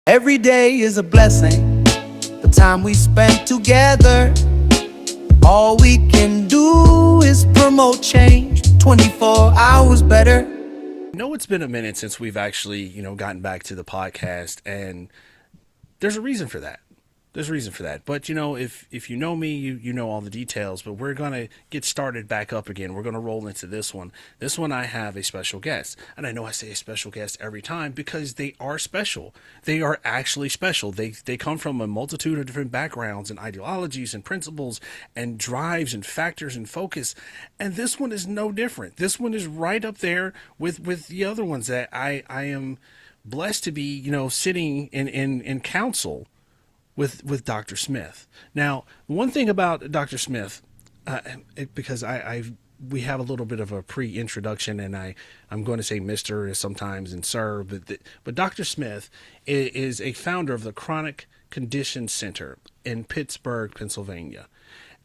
Every day is a blessing, the time we spent together. All we can do is promote change, 24 hours better. It's been a minute since we've actually, gotten back to the podcast, and there's a reason for that. There's a reason for that. But if you know me, you know all the details. But we're gonna get started back up again. We're gonna roll into this one. This one I have a special guest, and I know I say a special guest every time because they are special. They are actually special. They come from a multitude of different backgrounds and ideologies and principles and drives and factors and focus. And this one is no different. This one is right up there with the other ones that I am blessed to be, sitting in council with Dr. Smith. Now, one thing about Dr. Smith, because I we have a little bit of a pre-introduction, and I'm going to say Mister sometimes and Sir, but Dr. Smith is a founder of the Chronic Condition Center in Pittsburgh, Pennsylvania,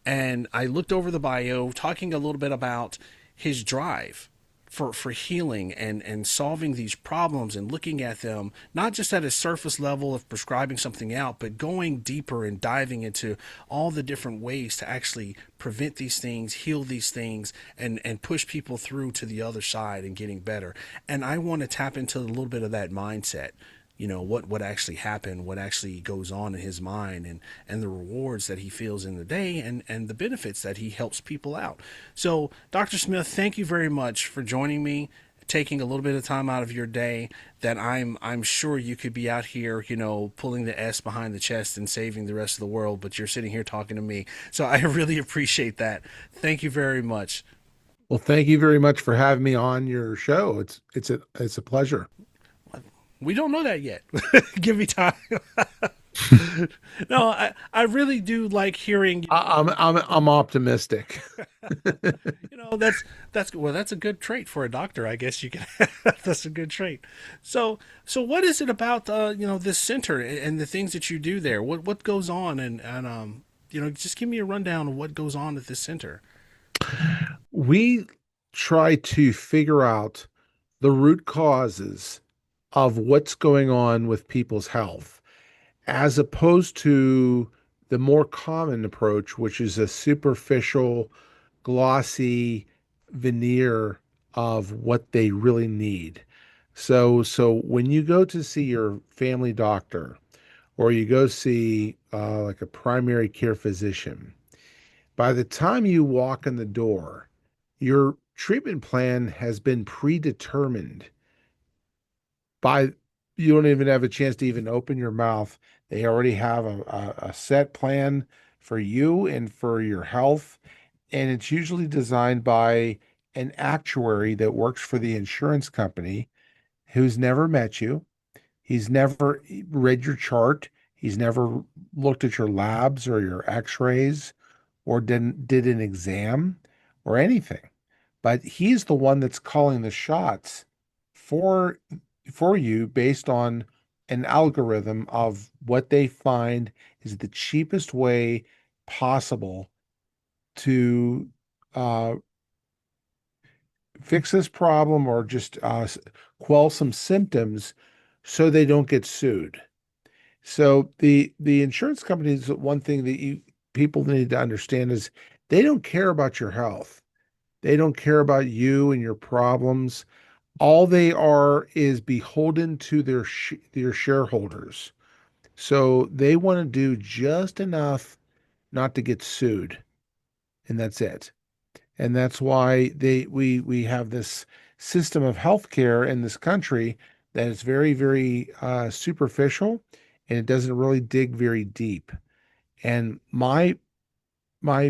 and I looked over the bio, talking a little bit about his drive for healing and solving these problems and looking at them not just at a surface level of prescribing something out, but going deeper and diving into all the different ways to actually prevent these things, heal these things, and push people through to the other side and getting better. And I want to tap into a little bit of that mindset, what actually happened, what actually goes on in his mind, and the rewards that he feels in the day, and the benefits that he helps people out. So Dr. Smith, thank you very much for joining me, taking a little bit of time out of your day that I'm sure you could be out here, pulling the S behind the chest and saving the rest of the world, but you're sitting here talking to me. So I really appreciate that. Thank you very much. Well, thank you very much for having me on your show. It's a pleasure. We don't know that yet. Give me time. No, I really do like hearing. I'm optimistic. That's a good trait for a doctor, I guess you can. That's a good trait. So what is it about this center and the things that you do there? What goes on, and just give me a rundown of what goes on at this center. We try to figure out the root causes of what's going on with people's health, as opposed to the more common approach, which is a superficial, glossy veneer of what they really need. So when you go to see your family doctor, or you go see like a primary care physician, by the time you walk in the door, your treatment plan has been predetermined by you don't even have a chance to even open your mouth. They already have a set plan for you and for your health. And it's usually designed by an actuary that works for the insurance company who's never met you. He's never read your chart. He's never looked at your labs or your x-rays or did an exam or anything. But he's the one that's calling the shots for for you based on an algorithm of what they find is the cheapest way possible to uh, fix this problem or just quell some symptoms so they don't get sued. So the insurance companies, one thing that you people need to understand is they don't care about your health. They don't care about you and your problems. All they are is beholden to their shareholders. So they want to do just enough not to get sued, and that's it. And that's why we have this system of healthcare in this country that is very superficial, and it doesn't really dig very deep. And my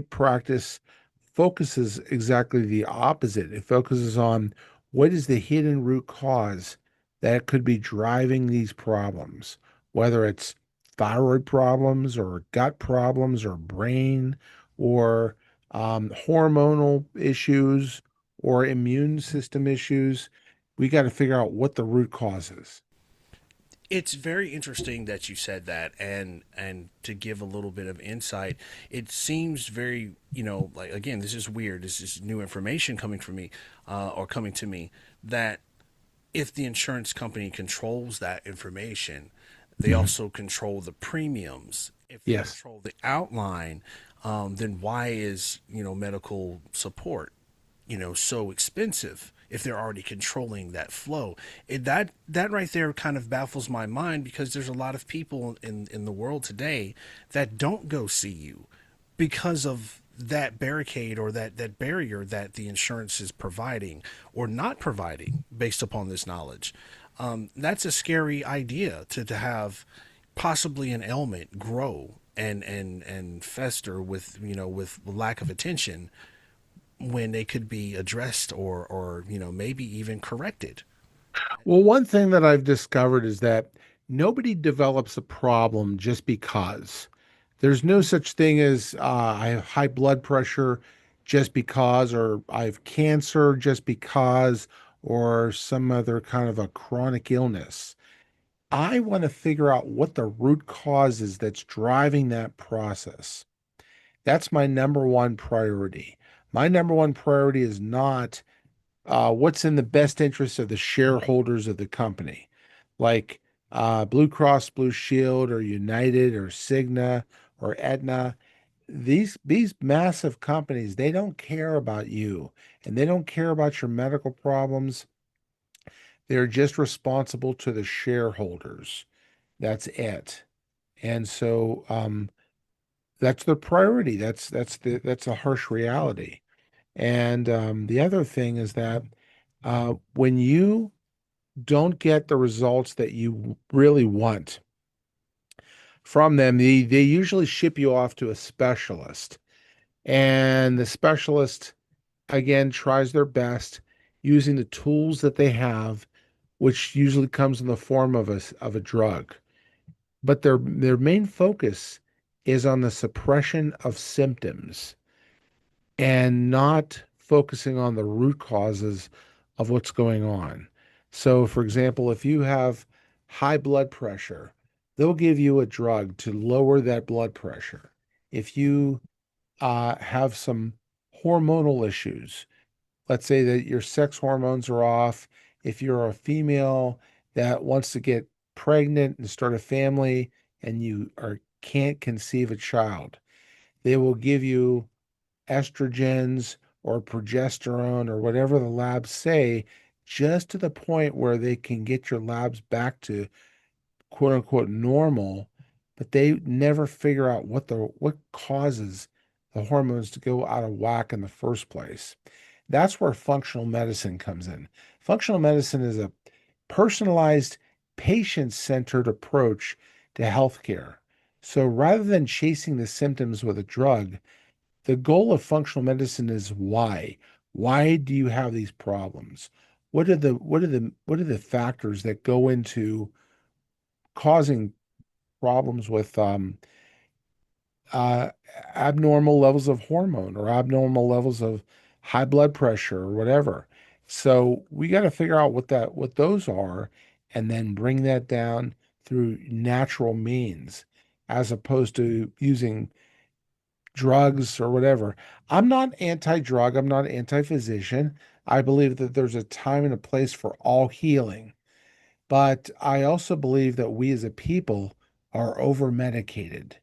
practice focuses exactly the opposite. It focuses on what is the hidden root cause that could be driving these problems, whether it's thyroid problems or gut problems or brain or hormonal issues or immune system issues. We got to figure out what the root cause is. It's very interesting that you said that, and to give a little bit of insight, it seems very, like, again, this is weird. This is new information coming from me, or coming to me, that if the insurance company controls that information, They also control the premiums. If they Yes. control the outline, then why is, medical support, so expensive if they're already controlling that flow? That right there kind of baffles my mind, because there's a lot of people in the world today that don't go see you because of that barricade, or that barrier that the insurance is providing or not providing based upon this knowledge. That's a scary idea, to have possibly an ailment grow and fester with, with lack of attention, when they could be addressed, or maybe even corrected. Well, one thing that I've discovered is that nobody develops a problem just because. There's no such thing as I have high blood pressure just because, or I have cancer just because, or some other kind of a chronic illness. I want to figure out what the root cause is that's driving that process. That's my number one priority. My number one priority is not what's in the best interest of the shareholders of the company, like Blue Cross Blue Shield or United or Cigna or Aetna. These massive companies, they don't care about you and they don't care about your medical problems. They're just responsible to the shareholders. That's it. And so that's the priority. That's a harsh reality. And the other thing is that when you don't get the results that you really want from them, they usually ship you off to a specialist. And the specialist, again, tries their best using the tools that they have, which usually comes in the form of a drug. But their main focus is on the suppression of symptoms and not focusing on the root causes of what's going on. So, for example, if you have high blood pressure, they'll give you a drug to lower that blood pressure. If you have some hormonal issues, let's say that your sex hormones are off, if you're a female that wants to get pregnant and start a family and can't conceive a child, they will give you estrogens or progesterone or whatever the labs say, just to the point where they can get your labs back to quote unquote normal, but they never figure out what causes the hormones to go out of whack in the first place. That's where functional medicine comes in. Functional medicine is a personalized, patient-centered approach to healthcare. So rather than chasing the symptoms with a drug, the goal of functional medicine is why. Why do you have these problems? What are the factors that go into causing problems with uh, abnormal levels of hormone or abnormal levels of high blood pressure or whatever? So we got to figure out what those are, and then bring that down through natural means, as opposed to using drugs or whatever. I'm not anti-drug, I'm not anti-physician. I believe that there's a time and a place for all healing. But I also believe that we as a people are over-medicated.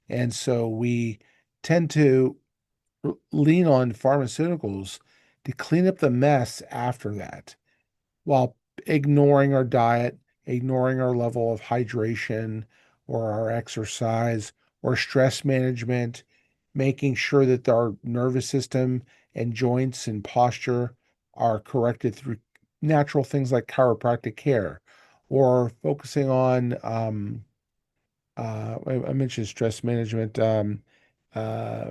And so we tend to lean on pharmaceuticals to clean up the mess after that, while ignoring our diet, ignoring our level of hydration or our exercise or stress management, making sure that our nervous system and joints and posture are corrected through natural things like chiropractic care, or focusing on I mentioned stress management. Uh,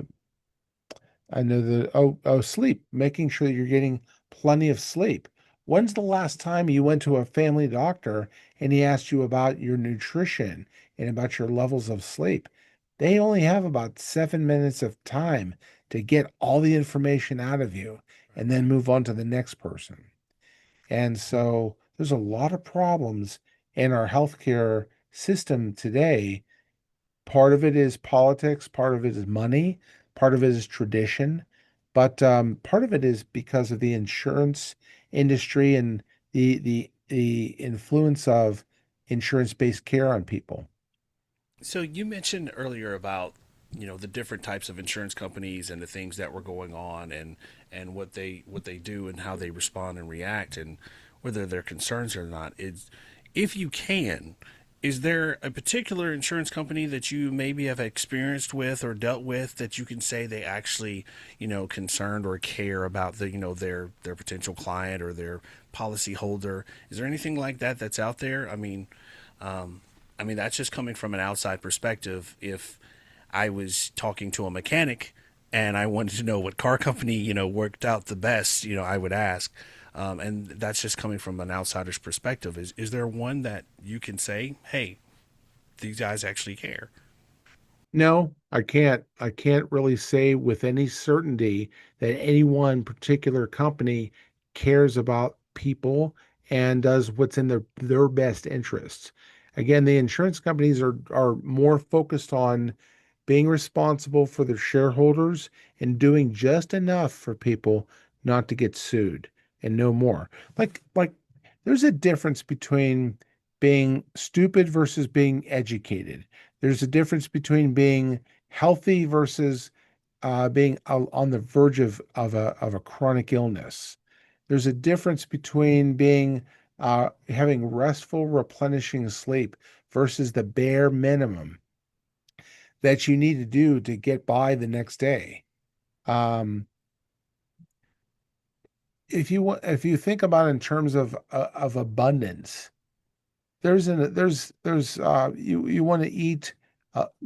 I know that, sleep, making sure that you're getting plenty of sleep. When's the last time you went to a family doctor and he asked you about your nutrition and about your levels of sleep? They only have about 7 minutes of time to get all the information out of you and then move on to the next person. And so there's a lot of problems in our healthcare system today. Part of it is politics, part of it is money, part of it is tradition, but part of it is because of the insurance industry and the influence of insurance-based care on people. So you mentioned earlier about the different types of insurance companies and the things that were going on and what they do and how they respond and react and whether they're concerns or not. Is if you can, is there a particular insurance company that you maybe have experienced with or dealt with that you can say they actually concerned or care about their potential client or their policy holder? Is there anything like that that's out there? Um, that's just coming from an outside perspective. If I was talking to a mechanic and I wanted to know what car company, worked out the best, I would ask. And that's just coming from an outsider's perspective. Is there one that you can say, hey, these guys actually care? No, I can't. I can't really say with any certainty that any one particular company cares about people and does what's in their best interests. Again, the insurance companies are more focused on being responsible for their shareholders and doing just enough for people not to get sued and no more. Like there's a difference between being stupid versus being educated. There's a difference between being healthy versus being on the verge of a chronic illness. There's a difference between being having restful, replenishing sleep versus the bare minimum that you need to do to get by the next day. Um, if you think about it in terms of abundance, you want to eat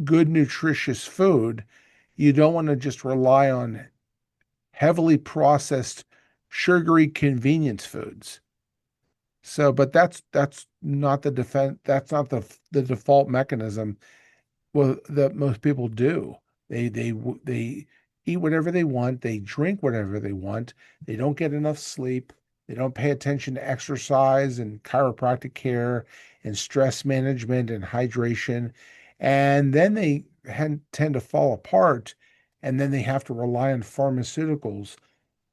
good nutritious food. You don't want to just rely on heavily processed sugary convenience foods. So, but that's not the defense. That's not the default mechanism. Well, that most people do. They eat whatever they want. They drink whatever they want. They don't get enough sleep. They don't pay attention to exercise and chiropractic care and stress management and hydration. And then they tend to fall apart. And then they have to rely on pharmaceuticals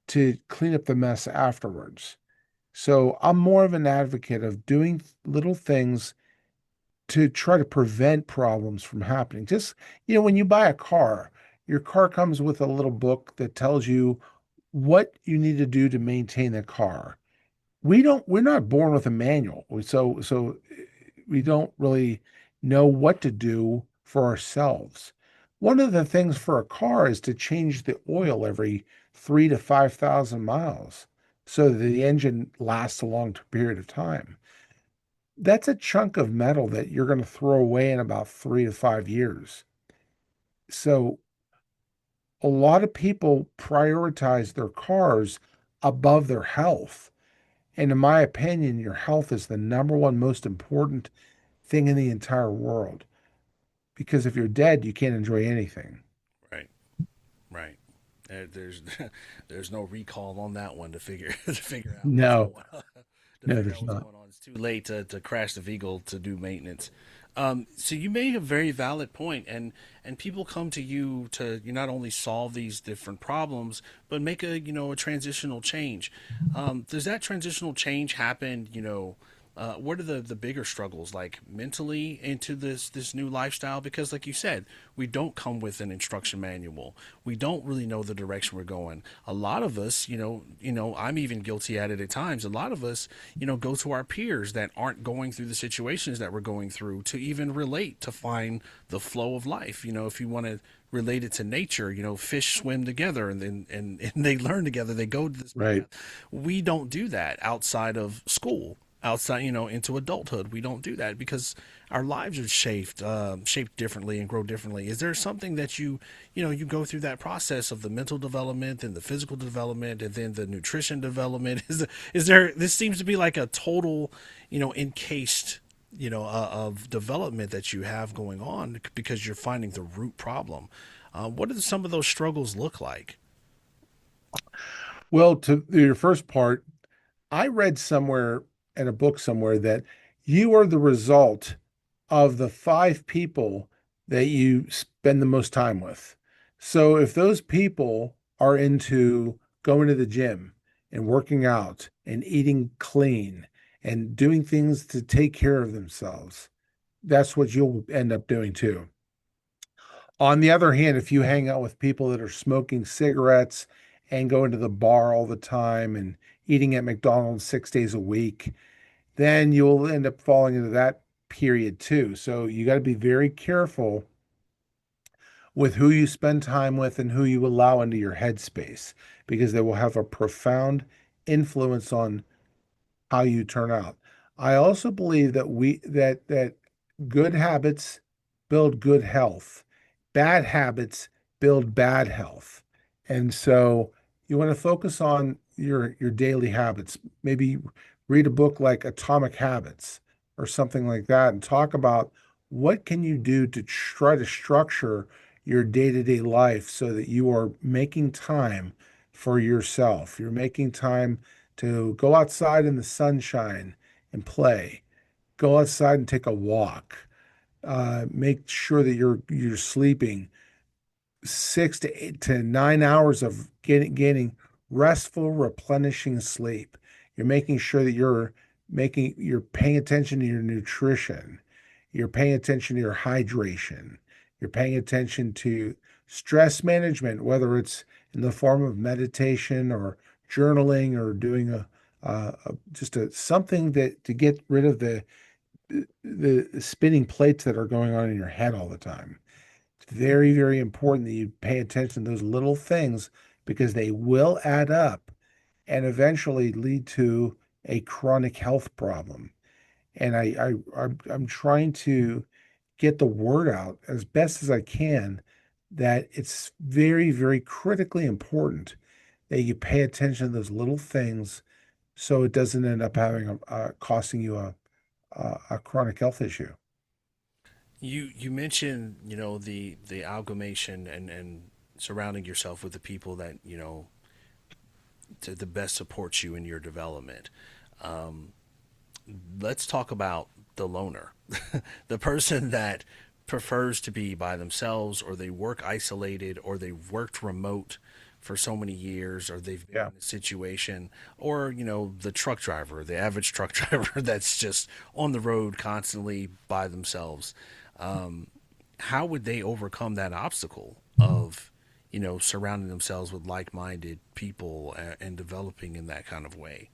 to clean up the mess afterwards. So I'm more of an advocate of doing little things to try to prevent problems from happening. Just, when you buy a car, your car comes with a little book that tells you what you need to do to maintain the car. We're not born with a manual. So we don't really know what to do for ourselves. One of the things for a car is to change the oil every 3 to 5,000 miles so that the engine lasts a long period of time. That's a chunk of metal that you're going to throw away in about 3 to 5 years. So a lot of people prioritize their cars above their health. And in my opinion, your health is the number one most important thing in the entire world. Because if you're dead, you can't enjoy anything. Right, right. There's there's no recall on that one to figure to figure out what's No, going on. To no, figure out there's what's not. going on. It's too late to crash the vehicle to do maintenance. So you made a very valid point, and people come to you to you not only solve these different problems, but make a transitional change. Does that transitional change happen? What are the bigger struggles like mentally into this new lifestyle? Because like you said, we don't come with an instruction manual. We don't really know the direction we're going. A lot of us, I'm even guilty at it at times. A lot of us, go to our peers that aren't going through the situations that we're going through to even relate to find the flow of life. If you want to relate it to nature, fish swim together and they learn together. They go to this Right. path. We don't do that outside of school, outside, into adulthood. We don't do that because our lives are shaped differently and grow differently. Is there something that you go through that process of the mental development and the physical development and then the nutrition development? Is there, this seems to be like a total, encased, of development that you have going on because you're finding the root problem. What do some of those struggles look like? Well, to your first part, I read somewhere in a book somewhere that you are the result of the five people that you spend the most time with. So if those people are into going to the gym and working out and eating clean and doing things to take care of themselves. That's what you'll end up doing too. On the other hand, if you hang out with people that are smoking cigarettes and going to the bar all the time and eating at McDonald's 6 days a week, then you'll end up falling into that period too. So you got to be very careful with who you spend time with and who you allow into your headspace because they will have a profound influence on how you turn out. I also believe that that good habits build good health. Bad habits build bad health. And so you want to focus on your daily habits. Maybe read a book like Atomic Habits or something like that and talk about what can you do to try to structure your day-to-day life so that you are making time for yourself. You're making time to go outside in the sunshine and play, go outside and take a walk, make sure that you're sleeping 6 to 9 hours of getting restful, replenishing sleep. You're making sure that you're paying attention to your nutrition. You're paying attention to your hydration. You're paying attention to stress management, whether it's in the form of meditation or journaling or doing just a something that to get rid of the spinning plates that are going on in your head all the time. It's very, very important that you pay attention to those little things because they will add up and eventually lead to a chronic health problem. And I'm trying to get the word out as best as I can that it's very, very critically important that you pay attention to those little things so it doesn't end up having costing you a chronic health issue. You mentioned, the amalgamation and surrounding yourself with the people that, to the best support you in your development. Um, let's talk about the loner, the person that prefers to be by themselves, or they work isolated, or they've worked remote for so many years, or they've been Yeah. in a situation, or the truck driver, the average truck driver that's just on the road constantly by themselves. Um, how would they overcome that obstacle of surrounding themselves with like-minded people and developing in that kind of way?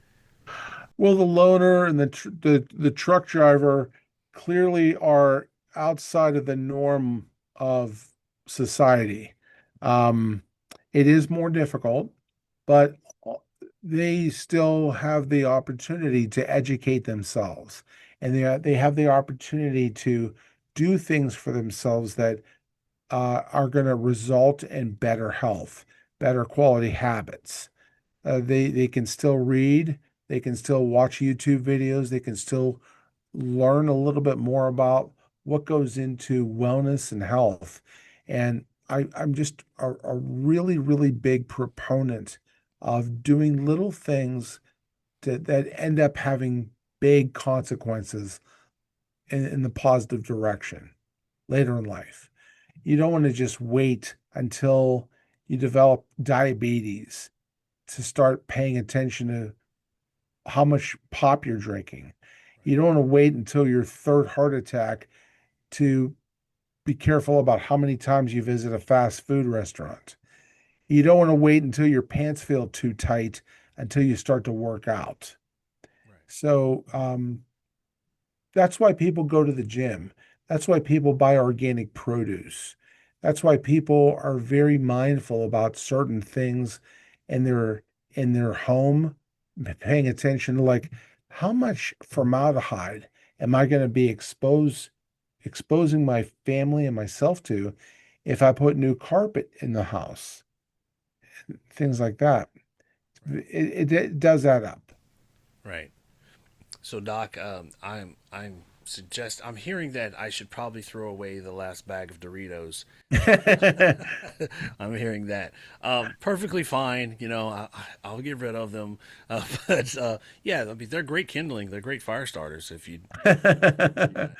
Well, the loaner and the truck driver clearly are outside of the norm of society. Um, it is more difficult, but they still have the opportunity to educate themselves, and they have the opportunity to do things for themselves that are going to result in better health, better quality habits. They can still read, they can still watch YouTube videos, they can still learn a little bit more about what goes into wellness and health. And I'm just a really, really big proponent of doing little things that end up having big consequences in the positive direction later in life. You don't want to just wait until you develop diabetes to start paying attention to how much pop you're drinking. You don't want to wait until your third heart attack to be careful about how many times you visit a fast food restaurant. You don't want to wait until your pants feel too tight until you start to work out. Right. So that's why people go to the gym. That's why people buy organic produce. That's why people are very mindful about certain things in their home, paying attention to like how much formaldehyde am I going to be exposing my family and myself to if I put new carpet in the house, things like that. Right. It does add up. Right. So, Doc, I'm hearing that I should probably throw away the last bag of Doritos. I'm hearing that. Perfectly fine. I'll get rid of them. But yeah, I mean, they're great kindling. They're great fire starters if you do that.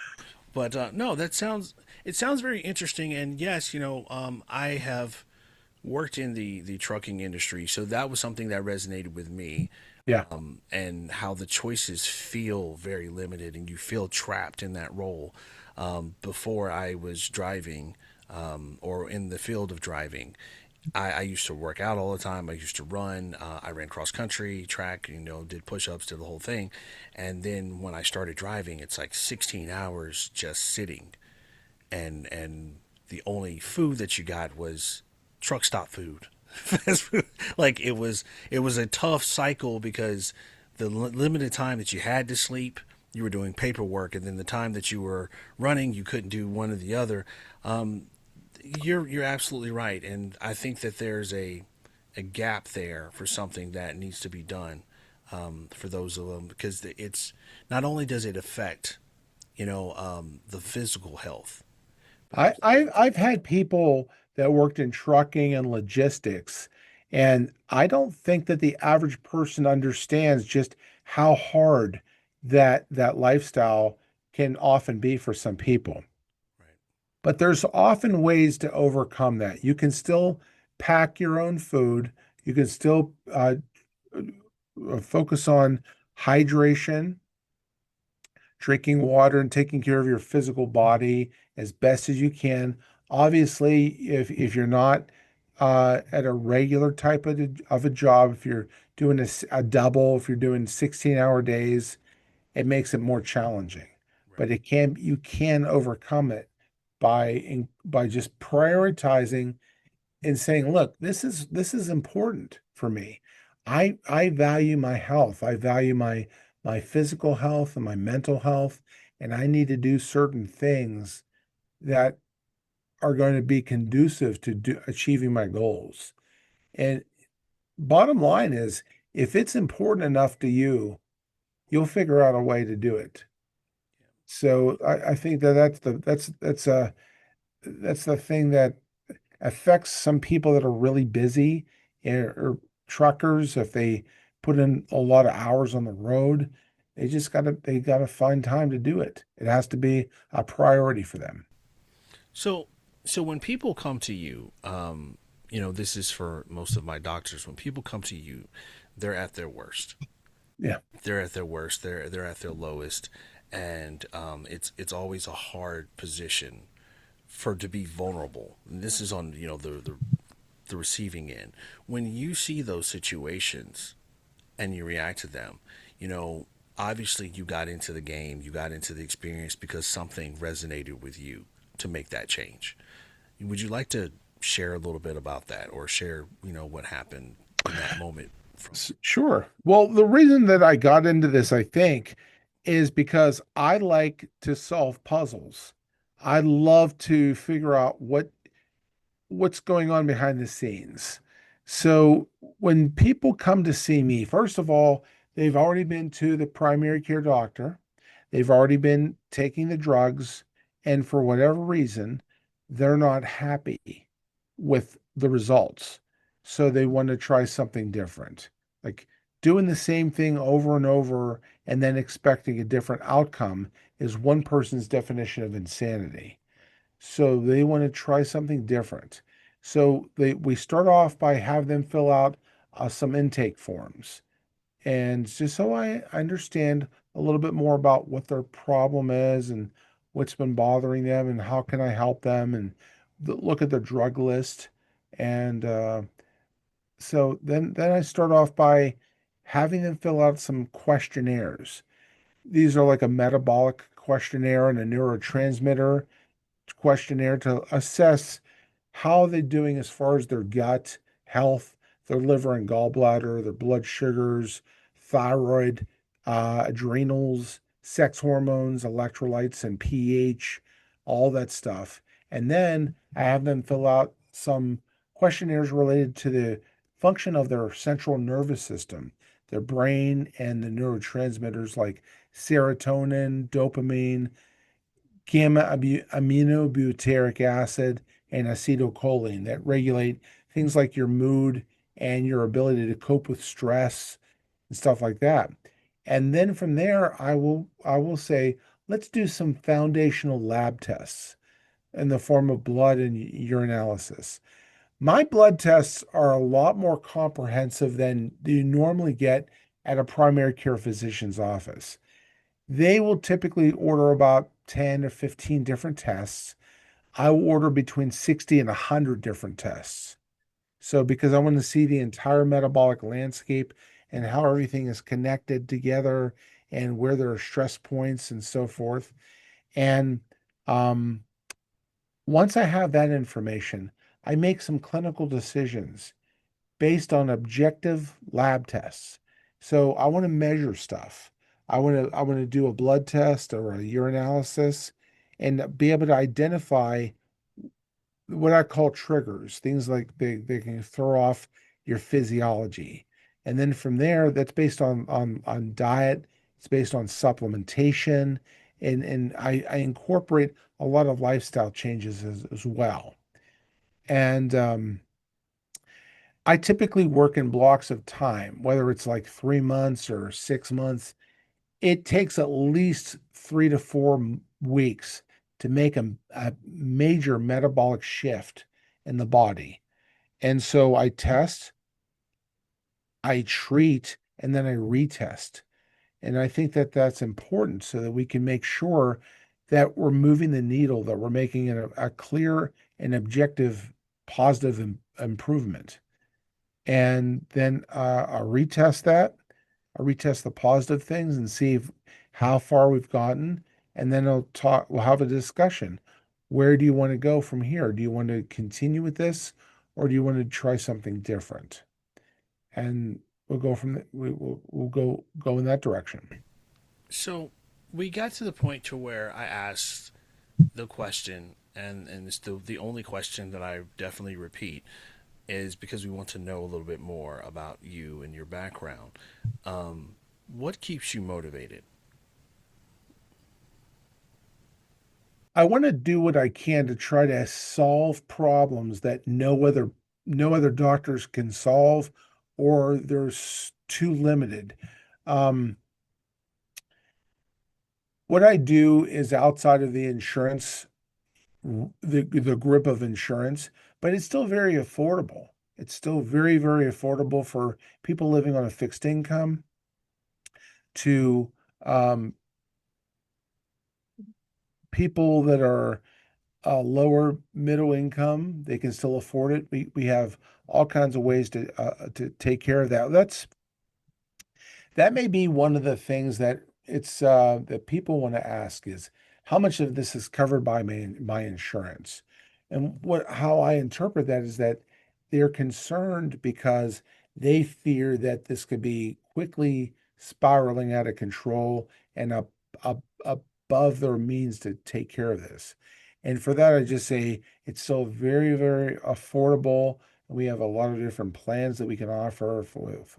But no, it sounds very interesting. And yes, I have worked in the trucking industry, so that was something that resonated with me. Yeah. and how the choices feel very limited and you feel trapped in that role. Before I was driving, or in the field of driving, I used to work out all the time. I used to run. I ran cross country, track, did push ups, did the whole thing. And then when I started driving, it's like 16 hours just sitting. And the only food that you got was truck stop food. Fast food. Like it was a tough cycle because the limited time that you had to sleep, you were doing paperwork, and then the time that you were running, you couldn't do one or the other. Um, you're absolutely right, and I think that there's a gap there for something that needs to be done, for those of them, because it's not only does it affect the physical health, but I, there's I also I've had people that worked in trucking and logistics, and I don't think that the average person understands just how hard that lifestyle can often be for some people. right, But there's often ways to overcome that. You can still pack your own food. You can still focus on hydration, drinking water, and taking care of your physical body as best as you can. Obviously, if you're not at a regular type of a job, if you're doing a double, if you're doing 16-hour days, it makes it more challenging. right. But you can overcome it by just prioritizing and saying, look, this is important for me. I value my health. I value my physical health and my mental health, and I need to do certain things that are going to be conducive to achieving my goals. And bottom line is, if it's important enough to you, you'll figure out a way to do it. So I think that that's the thing that affects some people that are really busy, or truckers. If they put in a lot of hours on the road, they gotta find time to do it. It has to be a priority for them. So, so when people come to you, this is for most of my doctors. When people come to you, they're at their worst. Yeah. They're at their worst. They're at their lowest, and it's always a hard position for to be vulnerable. And this is on the receiving end. When you see those situations and you react to them, you know, obviously you got into the game, you got into the experience because something resonated with you to make that change. Would you like to share a little bit about that, or share, what happened in that moment from Sure. Well, the reason that I got into this, I think, is because I like to solve puzzles. I love to figure out what's going on behind the scenes. So when people come to see me, first of all, they've already been to the primary care doctor, they've already been taking the drugs, and for whatever reason, they're not happy with the results. So they want to try something different. Like doing the same thing over and over and then expecting a different outcome is one person's definition of insanity. So they want to try something different. So we start off by having them fill out some intake forms, and just so I understand a little bit more about what their problem is and what's been bothering them and how can I help them, and look at their drug list. And so then I start off by having them fill out some questionnaires. These are like a metabolic questionnaire and a neurotransmitter questionnaire to assess how they're doing as far as their gut health, their liver and gallbladder, their blood sugars, thyroid, adrenals, sex hormones, electrolytes, and pH, all that stuff. And then I have them fill out some questionnaires related to the function of their central nervous system, their brain, and the neurotransmitters like serotonin, dopamine, gamma aminobutyric acid, and acetylcholine that regulate things like your mood and your ability to cope with stress and stuff like that. And then from there, I will say, let's do some foundational lab tests in the form of blood and urinalysis. My blood tests are a lot more comprehensive than you normally get at a primary care physician's office. They will typically order about 10 or 15 different tests. I will order between 60 and 100 different tests. So, because I want to see the entire metabolic landscape and how everything is connected together and where there are stress points and so forth. And um, once I have that information, I make some clinical decisions based on objective lab tests. So I want to measure stuff. I want to do a blood test or a urinalysis and be able to identify what I call triggers, things like they can throw off your physiology. And then from there, that's based on diet, it's based on supplementation, and I incorporate a lot of lifestyle changes as well. And I typically work in blocks of time, whether it's like 3 months or 6 months. It takes at least 3 to 4 weeks to make a major metabolic shift in the body. And so I test, I treat, and then I retest. And I think that that's important so that we can make sure that we're moving the needle, that we're making it a clear and objective positive improvement. And then I'll retest that. I'll retest the positive things and see how far we've gotten. And then we'll have a discussion. Where do you want to go from here? Do you want to continue with this or do you want to try something different? And we'll go from we'll go in that direction. So we got to the point to where I asked the question, and it's the only question that I definitely repeat is because we want to know a little bit more about you and your background. What keeps you motivated? I want to do what I can to try to solve problems that no other doctors can solve or too limited. Um, what I do is outside of the insurance, the grip of insurance, but it's still very affordable. It's still very, very affordable for people living on a fixed income to um, people that are lower middle income. They can still afford it. We have all kinds of ways to take care of that. That may be one of the things that it's that people want to ask is how much of this is covered by my insurance? And what how I interpret that is that they're concerned because they fear that this could be quickly spiraling out of control and above their means to take care of this. And for that, I just say it's so very, very affordable. We have a lot of different plans that we can offer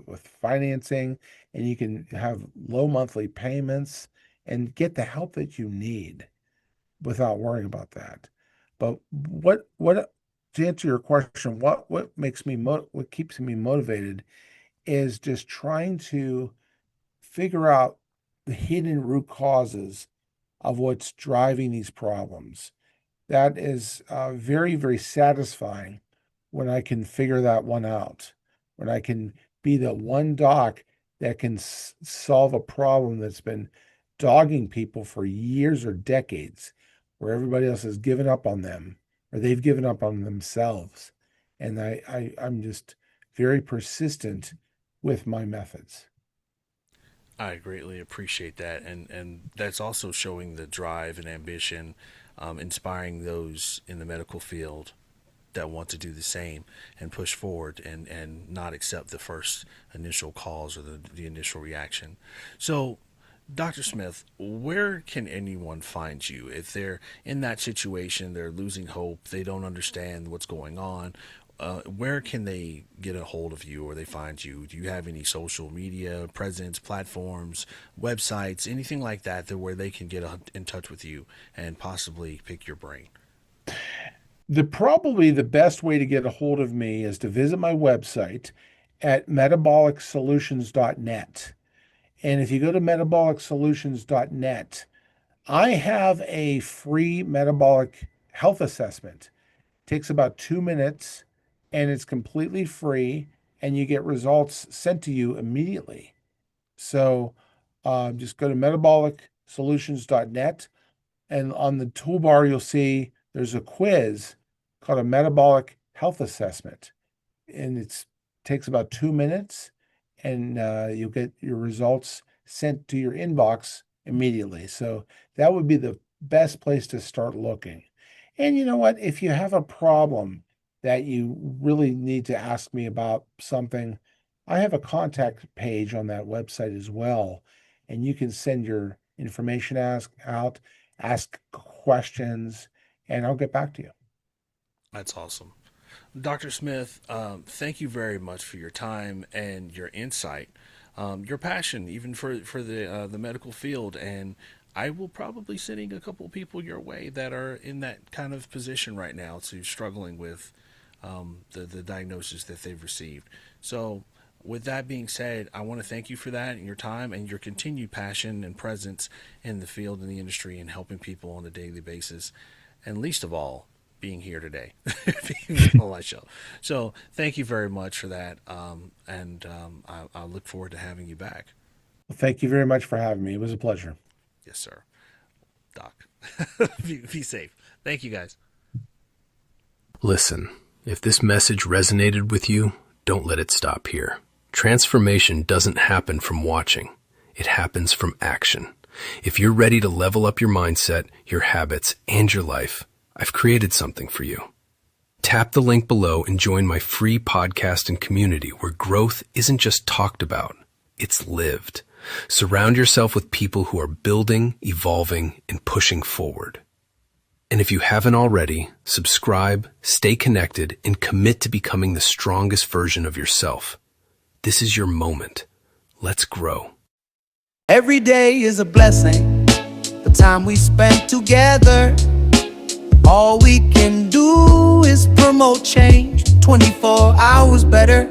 with financing, and you can have low monthly payments and get the help that you need without worrying about that. But what to answer your question, what keeps me motivated is just trying to figure out the hidden root causes of what's driving these problems. That is very, very satisfying when I can figure that one out, when I can be the one doc that can solve a problem that's been dogging people for years or decades, where everybody else has given up on them or they've given up on themselves. And I'm just very persistent with my methods. I greatly appreciate that, and that's also showing the drive and ambition, inspiring those in the medical field that want to do the same and push forward and not accept the first initial cause or the initial reaction. So, Dr. Smith, where can anyone find you if they're in that situation? They're losing hope. They don't understand what's going on. Where can they get a hold of you or they find you? Do you have any social media presence, platforms, websites, anything like that, that where they can get in touch with you and possibly pick your brain? Probably the best way to get a hold of me is to visit my website at metabolicsolutions.net. And if you go to metabolicsolutions.net, I have a free metabolic health assessment. It takes about 2 minutes and it's completely free, and you get results sent to you immediately. So just go to metabolicsolutions.net, and on the toolbar, you'll see there's a quiz called a metabolic health assessment. And it takes about 2 minutes, and you'll get your results sent to your inbox immediately. So that would be the best place to start looking. And you know what? If you have a problem that you really need to ask me about something, I have a contact page on that website as well. And you can send your information ask questions, and I'll get back to you. That's awesome. Dr. Smith, thank you very much for your time and your insight, your passion, even for the medical field. And I will probably sending a couple of people your way that are in that kind of position right now, to struggling with the diagnosis that they've received. So, with that being said, I want to thank you for that and your time and your continued passion and presence in the field and the industry and helping people on a daily basis, and least of all, being here today on my show. So thank you very much for that. I look forward to having you back. Well, thank you very much for having me. It was a pleasure. Yes, sir. Doc, be safe. Thank you, guys. Listen, if this message resonated with you, don't let it stop here. Transformation doesn't happen from watching. It happens from action. If you're ready to level up your mindset, your habits, and your life, I've created something for you. Tap the link below and join my free podcast and community where growth isn't just talked about, it's lived. Surround yourself with people who are building, evolving, and pushing forward. And if you haven't already, subscribe, stay connected, and commit to becoming the strongest version of yourself. This is your moment. Let's grow. Every day is a blessing. The time we spend together. All we can do is promote change. 24 hours better.